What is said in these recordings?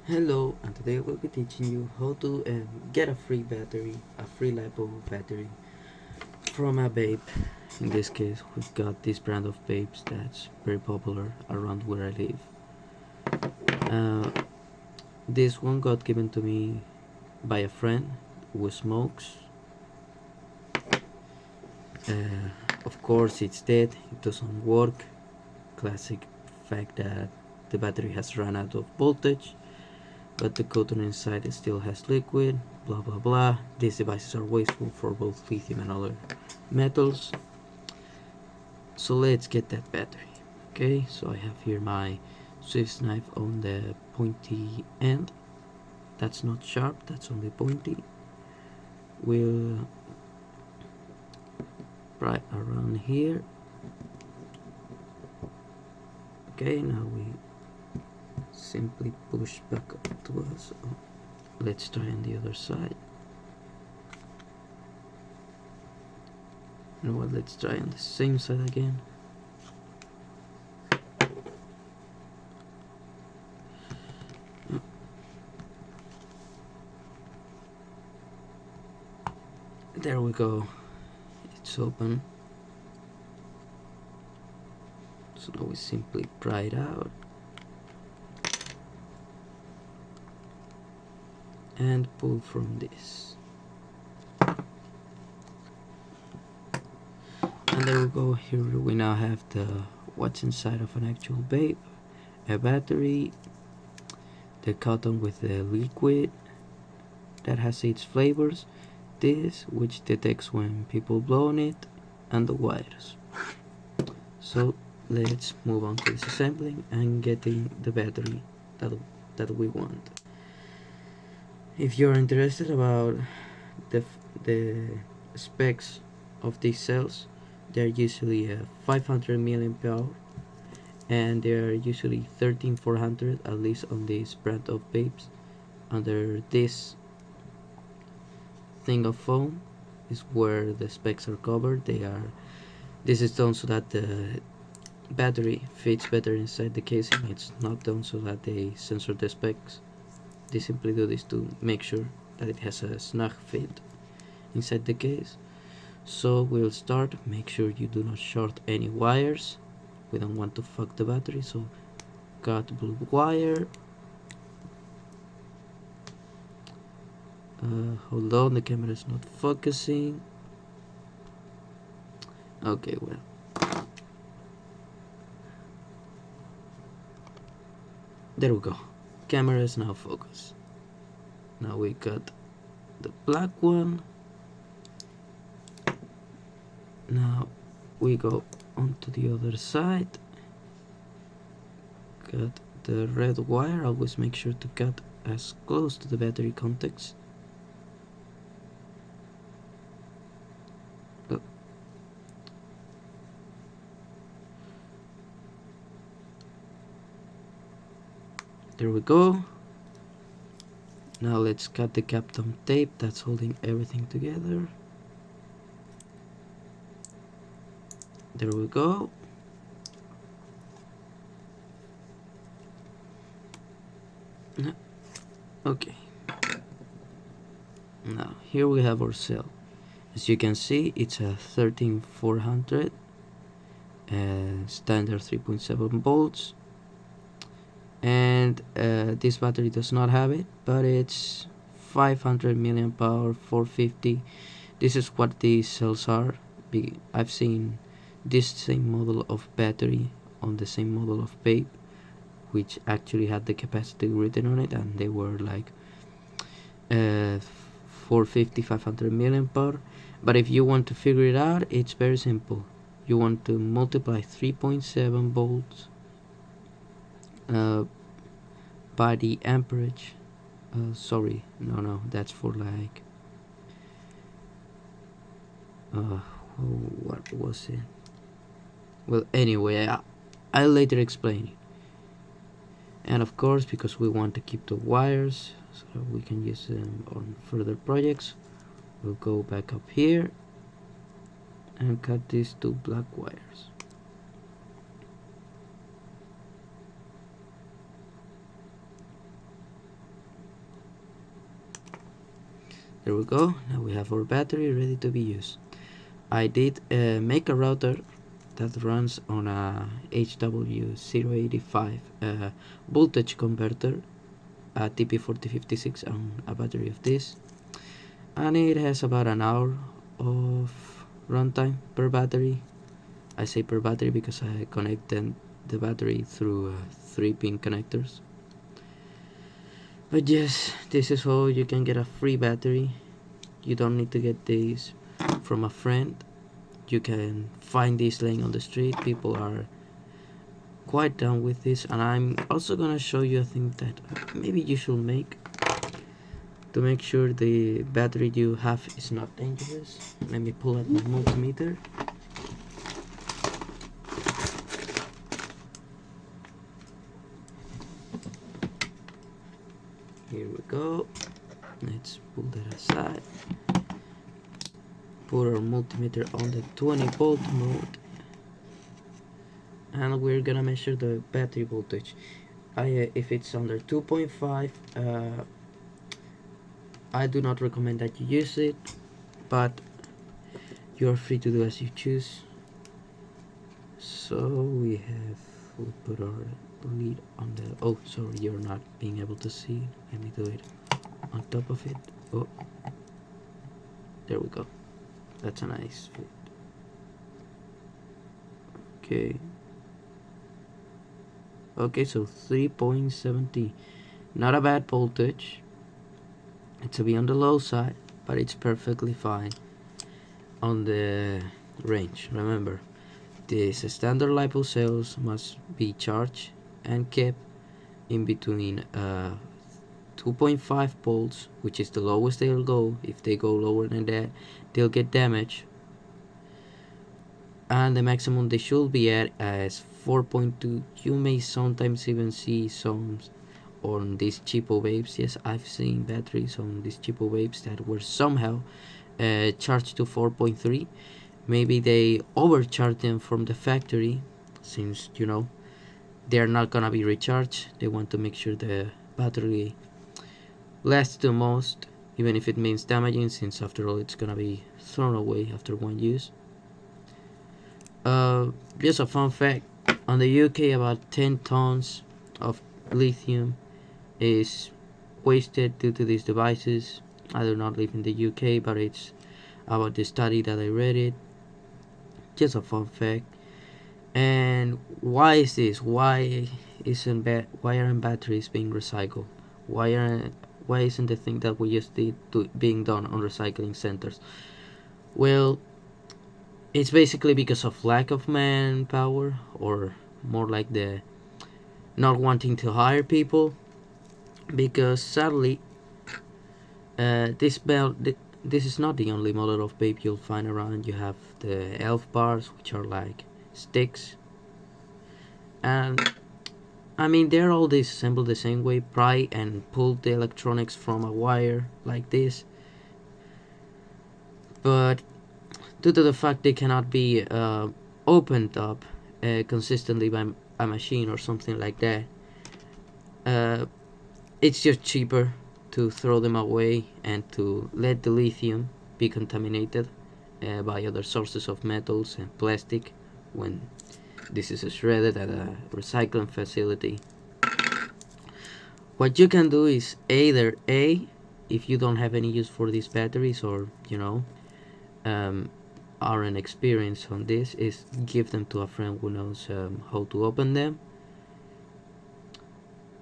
Hello, and today we'll be teaching you how to get a free battery, a free LiPo battery from a vape. In this case, we've got this brand of vapes that's very popular around where I live. Uh, this one got given to me by a friend who smokes. Of course, it's dead, it doesn't work. Classic fact that the battery has run out of voltage, but the coating inside still has liquid, blah blah blah. These devices are wasteful for both lithium and other metals. So let's get that battery. Okay, so I have here my Swiss knife on the pointy end. That's not sharp, that's only pointy. We'll right around here. Okay, now we simply push back up to us. Let's try on the other side. You know what, let's try on the same side again. There we go, it's open. So now we simply pry it out and pull from this. And there we go, here we now have what's inside of an actual vape, a battery, the cotton with the liquid that has its flavors, this which detects when people blow on it, and the wires. So let's move on to disassembling and getting the battery that we want. If you're interested about the specs of these cells, they're usually 500 milliamp hour, and they're usually 13400, at least on this brand of vapes. Under this thing of foam is where the specs are covered. This is done so that the battery fits better inside the casing. It's not done so that they censor the specs. They simply do this to make sure that it has a snug fit inside the case. So we'll start. Make sure you do not short any wires. We don't want to fuck the battery. So got blue wire. Hold on, the camera is not focusing. Okay, well, there we go. Camera is now focused. Now we got the black one. Now we go onto the other side. Got the red wire. Always make sure to cut as close to the battery contacts. There we go. Now let's cut the Kapton tape that's holding everything together. There we go. Okay. Now here we have our cell. As you can see, it's a 13400 standard 3.7 volts. And this battery does not have it, but it's 500 milliamp hour, 450. This is what these cells are. I've seen this same model of battery on the same model of vape, which actually had the capacity written on it, and they were like 450, 500 milliamp hour. But if you want to figure it out, it's very simple. You want to multiply 3.7 volts by the amperage. Sorry, no, that's for like what was it? Well, anyway, I'll later explain it. And of course, because we want to keep the wires so that we can use them on further projects, we'll go back up here and cut these two black wires. There we go. Now we have our battery ready to be used. I did make a router that runs on a HW085 voltage converter, a TP4056 on a battery of this, and it has about an hour of runtime per battery. I say per battery because I connected the battery through 3-pin connectors. But yes, this is how you can get a free battery. You don't need to get this from a friend. You can find this laying on the street. People are quite down with this, and I'm also gonna show you a thing that maybe you should make to make sure the battery you have is not dangerous. Let me pull out my multimeter. Here we go. Let's pull that aside. Put our multimeter on the 20-volt mode, and we're gonna measure the battery voltage. If it's under 2.5, I do not recommend that you use it, but you're free to do as you choose. So we put our lead on the, oh sorry, you're not being able to see. Let me do it on top of it. Oh, there we go. That's a nice fit. Okay, so 3.70, not a bad voltage. It's a bit on the low side, but it's perfectly fine on the range. Remember, these standard LiPo cells must be charged and kept in between 2.5 volts, which is the lowest they'll go. If they go lower than that, they'll get damaged, and the maximum they should be at is 4.2. You may sometimes even see some on these cheapo vapes. Yes, I've seen batteries on these cheapo vapes that were somehow charged to 4.3. Maybe they overcharged them from the factory, since you know they're not gonna be recharged. They want to make sure the battery lasts the most, even if it means damaging, since after all it's gonna be thrown away after one use. Just a fun fact, on the UK about 10 tons of lithium is wasted due to these devices. I do not live in the UK, but it's about the study that I read it. Just a fun fact. And why is this? Why aren't batteries being recycled? Why isn't the thing that we just did being done on recycling centers? Well, it's basically because of lack of manpower, or more like the not wanting to hire people. Because sadly, this is not the only model of vape you'll find around. You have the elf bars, which are like sticks, and I mean they're all disassembled the same way. Pry and pull the electronics from a wire like this, but due to the fact they cannot be opened up consistently by a machine or something like that, it's just cheaper to throw them away and to let the lithium be contaminated by other sources of metals and plastic when this is shredded at a recycling facility. What you can do is either if you don't have any use for these batteries, or aren't experienced on this, is give them to a friend who knows how to open them,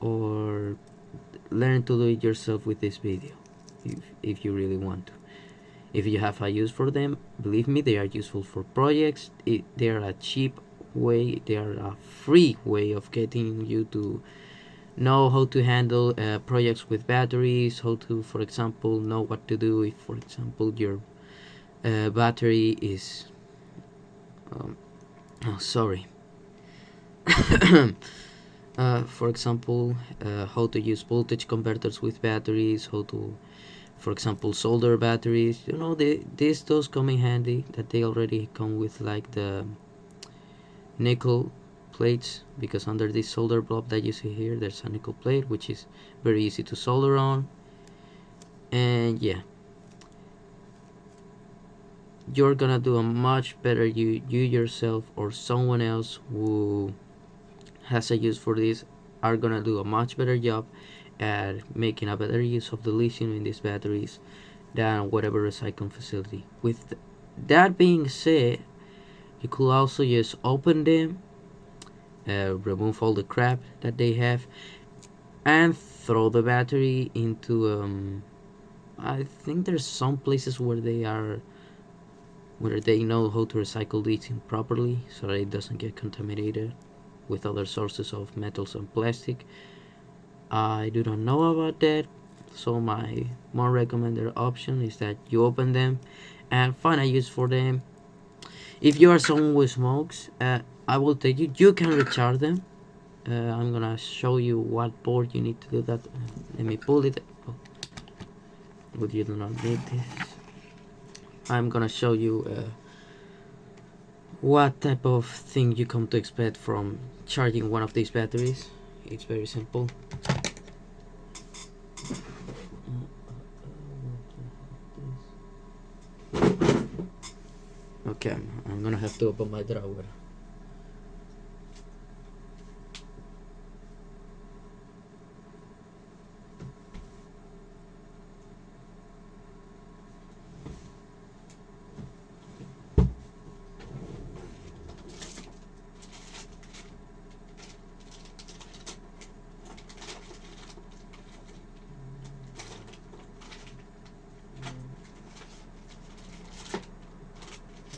or learn to do it yourself with this video if you really want to. If you have a use for them, believe me, they are useful for projects. They are a cheap way, they are a free way of getting you to know how to handle projects with batteries, how to, for example, know what to do if, for example, your battery is for example, how to use voltage converters with batteries, how to, for example, solder batteries. Those come in handy, that they already come with like the nickel plates, because under this solder block that you see here, there's a nickel plate which is very easy to solder on. And yeah, you're gonna do a much better, you yourself or someone else who has a use for this are gonna do a much better job at making a better use of the lithium in these batteries than whatever recycling facility. With that being said, you could also just open them, remove all the crap that they have, and throw the battery into I think there's some places where they know how to recycle lithium properly so that it doesn't get contaminated with other sources of metals and plastic. I do not know about that, so my more recommended option is that you open them and find a use for them. If you are someone who smokes, I will tell you you can recharge them. I'm gonna show you what board you need to do that. Let me pull it. Oh, but you do not need this. I'm gonna show you what type of thing you come to expect from charging one of these batteries. It's very simple. Okay, I'm gonna have to open my drawer.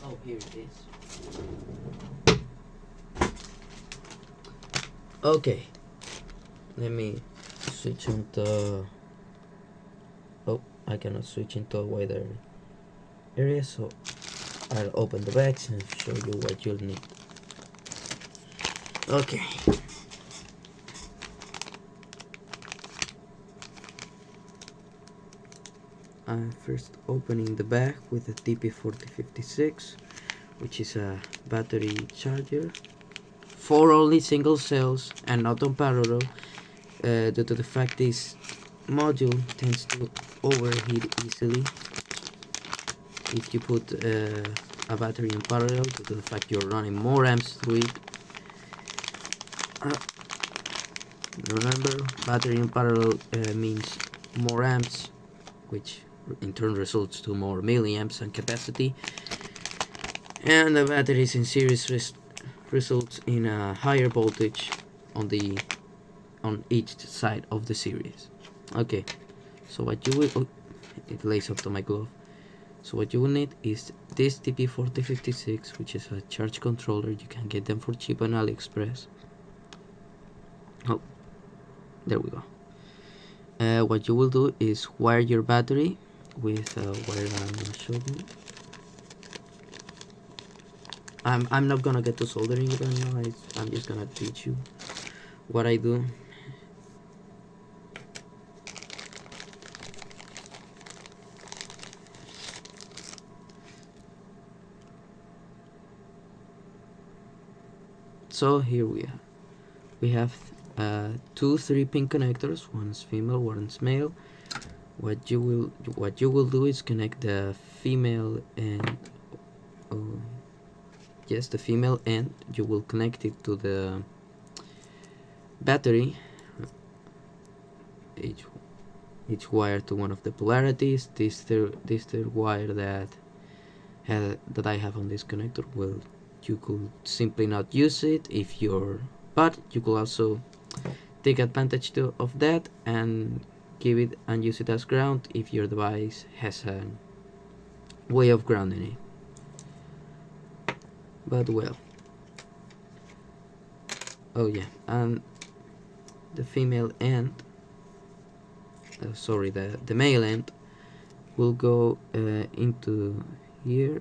Oh, here it is. Okay, let me switch into. Oh, I cannot switch into a wider area, so I'll open the bags and show you what you'll need. Okay. I'm first opening the bag with a TP4056, which is a battery charger for only single cells and not on parallel, due to the fact this module tends to overheat easily if you put a battery in parallel, due to the fact you're running more amps through it. Remember, battery in parallel means more amps, which in turn results to more milliamps and capacity, and the batteries in series results in a higher voltage on each side of the series. Okay, so what you will, oh, it lays up to my glove. So what you will need is this TP4056, which is a charge controller. You can get them for cheap on AliExpress. Oh, there we go. What you will do is wire your battery with a wire I'm gonna show you. I'm not gonna get to soldering it right now. I'm just gonna teach you what I do. So here we have 2 3-pin connectors. One's female, one's male. What you will do is connect the female end. Yes, the female end. You will connect it to the battery. Each wire to one of the polarities. This third wire that I have on this connector, well, you could simply not use it if you're, but you could also take advantage of that and give it and use it as ground if your device has a way of grounding it. But well, oh yeah, and the female end, sorry, the male end will go into here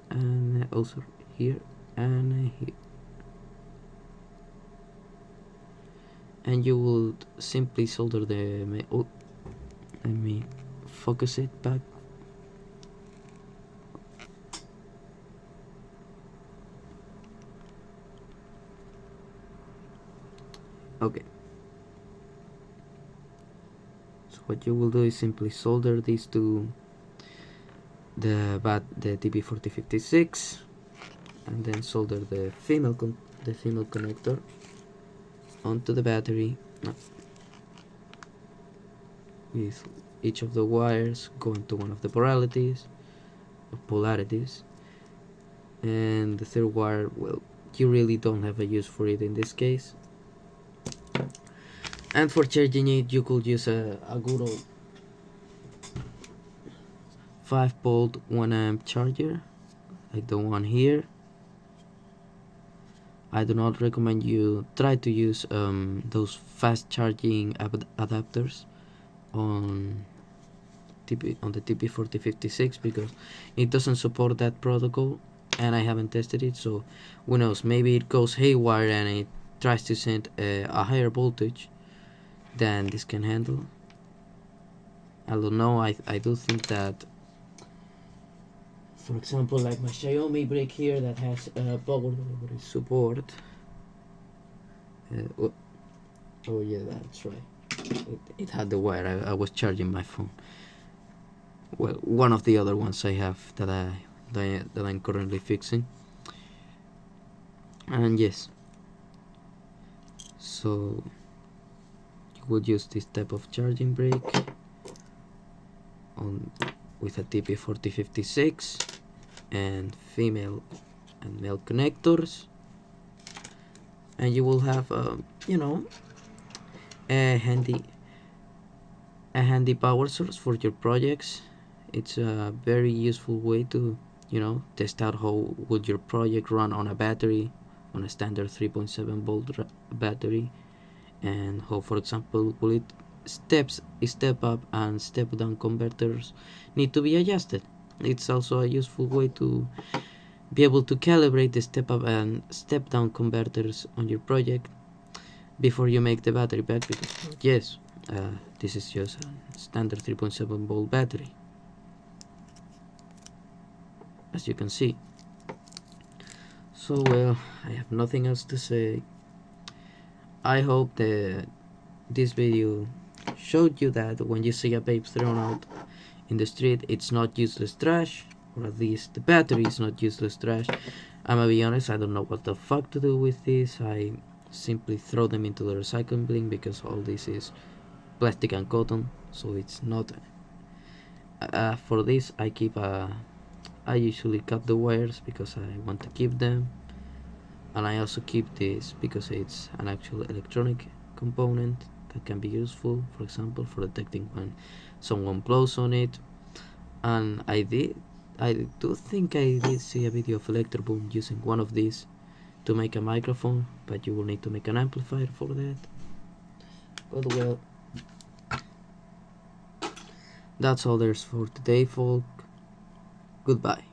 and also here and here, and you will simply solder the oh, let me focus it back. Okay, so what you will do is simply solder these two the TP4056, and then solder the female connector onto the battery, with each of the wires going to one of the polarities, and the third wire, well, you really don't have a use for it in this case. And for charging it, you could use a good old 5-volt 1 amp charger like the one here. I do not recommend you try to use those fast charging adapters on the TP4056 because it doesn't support that protocol, and I haven't tested it, so who knows, maybe it goes haywire and it tries to send a higher voltage than this can handle. I don't know. I do think that, for example, like my Xiaomi brick here that has power delivery support. Oh yeah, that's right. It had the wire. I was charging my phone. Well, one of the other ones I have that I'm currently fixing. And yes, so you would use this type of charging brick with a TP4056 and female and male connectors, and you will have a handy power source for your projects. It's a very useful way to test out how would your project run on a battery, on a standard 3.7 volt battery, and how, for example, will it step up and step down converters need to be adjusted. It's also a useful way to be able to calibrate the step up and step down converters on your project before you make the battery pack, because yes, this is just a standard 3.7 volt battery, as you can see. So well, I have nothing else to say. I hope that this video showed you that when you see a vape thrown out in the street, it's not useless trash, or at least the battery is not useless trash. I'm gonna be honest, I don't know what the fuck to do with this. I simply throw them into the recycling bin because all this is plastic and cotton, so it's not for this. I usually cut the wires because I want to keep them, and I also keep this because it's an actual electronic component that can be useful, for example, for detecting when someone blows on it. And I do think I did see a video of Electroboom using one of these to make a microphone, but you will need to make an amplifier for that. But well, that's all there's for today, folk. Goodbye.